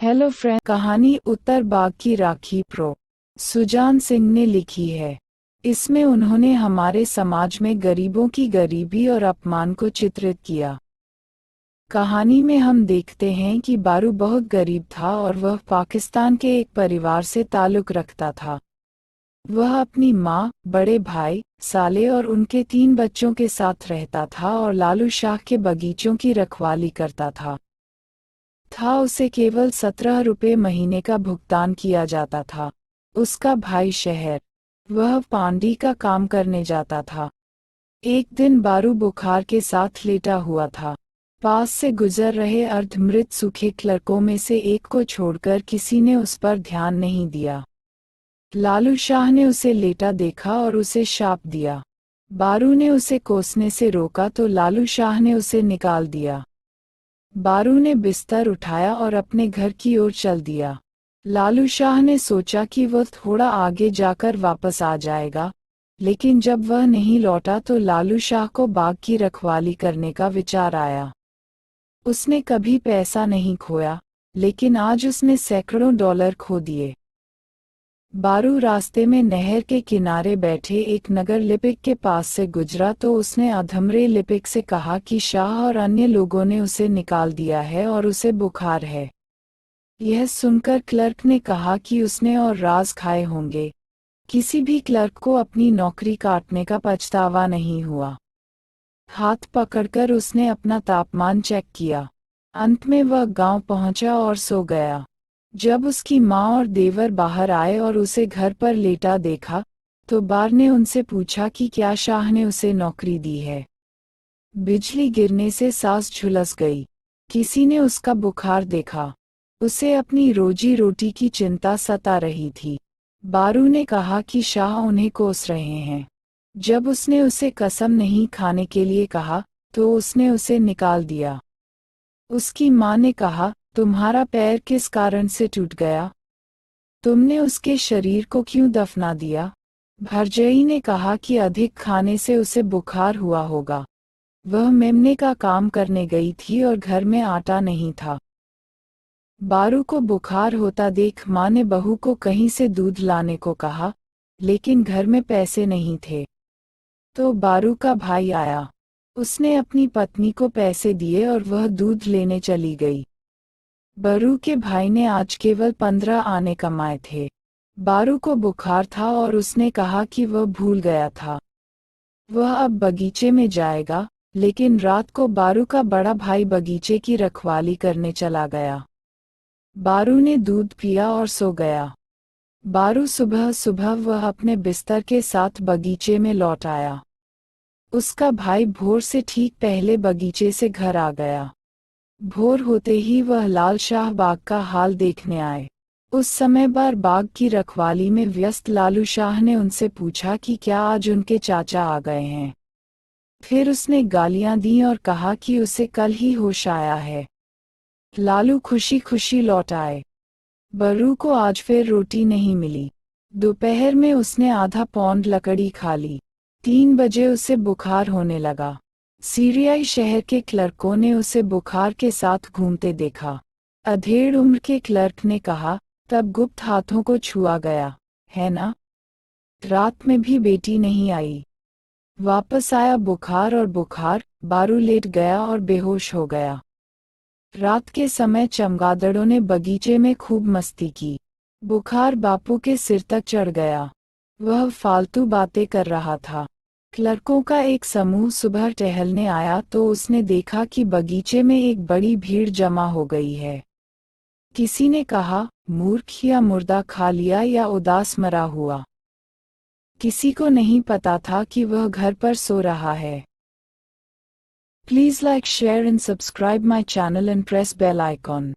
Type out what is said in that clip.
Hello friend, कहानी उत्तर बाग की राखी pro Sujan Singh ने लिखी है। इसमें उन्होंने हमारे समाज में गरीबों की गरीबी और अपमान को चित्रित किया। कहानी में हम देखते हैं कि बारू बहुत गरीब था और वह पाकिस्तान के एक परिवार से ताल्लुक़ रखता था। वह अपनी माँ, बड़े भाई, साले और उनके 3 बच्चों के साथ रहता था और लालू शाह के बगीचों की रखवाली करता था। उसे केवल 17 रुपये महीने का भुगतान किया जाता था। उसका भाई शहर, वह पांडी का काम करने जाता था। एक दिन बारू बुखार के साथ लेटा हुआ था। पास से गुजर रहे अर्धमृत सूखे क्लर्कों में से एक को छोड़कर किसी ने उस पर ध्यान नहीं दिया। लालू शाह ने उसे लेटा देखा और उसे शाप दिया। बारू ने उसे कोसने से रोका तो लालू शाह ने उसे निकाल दिया। बारू ने बिस्तर उठाया और अपने घर की ओर चल दिया। लालू शाह ने सोचा कि वह थोड़ा आगे जाकर वापस आ जाएगा, लेकिन जब वह नहीं लौटा तो लालू शाह को बाग की रखवाली करने का विचार आया। उसने कभी पैसा नहीं खोया, लेकिन आज उसने सैकड़ों डॉलर खो दिए। बारू रास्ते में नहर के किनारे बैठे एक नगर लिपिक के पास से गुजरा तो उसने अधमरे लिपिक से कहा कि शाह और अन्य लोगों ने उसे निकाल दिया है और उसे बुखार है। यह सुनकर क्लर्क ने कहा कि उसने और राज खाए होंगे। किसी भी क्लर्क को अपनी नौकरी काटने का पछतावा नहीं हुआ। हाथ पकड़कर उसने अपना तापमान चेक किया। अंत में वह गांव पहुंचा और सो गया। जब उसकी माँ और देवर बाहर आए और उसे घर पर लेटा देखा, तो बार ने उनसे पूछा कि क्या शाह ने उसे नौकरी दी है। बिजली गिरने से सांस झुलस गई। किसी ने उसका बुखार देखा। उसे अपनी रोजी रोटी की चिंता सता रही थी। बारू ने कहा कि शाह उन्हें कोस रहे हैं। जब उसने उसे कसम नहीं खाने के लिए कहा, तो उसने उसे निकाल दिया। उसकी माँ ने कहा, तुम्हारा पैर किस कारण से टूट गया? तुमने उसके शरीर को क्यों दफना दिया? भरजई ने कहा कि अधिक खाने से उसे बुखार हुआ होगा। वह मेमने का काम करने गई थी और घर में आटा नहीं था। बारू को बुखार होता देख माँ ने बहू को कहीं से दूध लाने को कहा, लेकिन घर में पैसे नहीं थे। तो बारू का भाई आया। उसने अपनी पत्नी को पैसे दिए और वह दूध लेने चली गई। बारू के भाई ने आज केवल 15 आने कमाए थे। बारू को बुखार था और उसने कहा कि वह भूल गया था। वह अब बगीचे में जाएगा, लेकिन रात को बारू का बड़ा भाई बगीचे की रखवाली करने चला गया। बारू ने दूध पिया और सो गया। बारू सुबह सुबह वह अपने बिस्तर के साथ बगीचे में लौट आया। उसका भाई भोर से ठीक पहले बगीचे से घर आ गया। भोर होते ही वह लाल शाह बाग का हाल देखने आए। उस समय बाग की रखवाली में व्यस्त लालू शाह ने उनसे पूछा कि क्या आज उनके चाचा आ गए हैं। फिर उसने गालियां दी और कहा कि उसे कल ही होश आया है। लालू खुशी खुशी लौट आए। बारू को आज फिर रोटी नहीं मिली। दोपहर में उसने आधा पौंड लकड़ी खा ली। 3 बजे उसे बुखार होने लगा। सीरियाई शहर के क्लर्कों ने उसे बुखार के साथ घूमते देखा। अधेड़ उम्र के क्लर्क ने कहा, तब गुप्त हाथों को छुआ गया, है ना? रात में भी बेटी नहीं आई। वापस आया बुखार और बुखार, बारू लेट गया और बेहोश हो गया। रात के समय चमगादड़ों ने बगीचे में खूब मस्ती की। बुखार बापू के सिर तक चढ़ गया। वह फालतू बातें कर रहा था। क्लर्कों का एक समूह सुबह टहलने आया तो उसने देखा कि बगीचे में एक बड़ी भीड़ जमा हो गई है। किसी ने कहा, मूर्ख, या मुर्दा खा लिया या उदास मरा हुआ। किसी को नहीं पता था कि वह घर पर सो रहा है। Please like, share and subscribe my channel and press bell icon.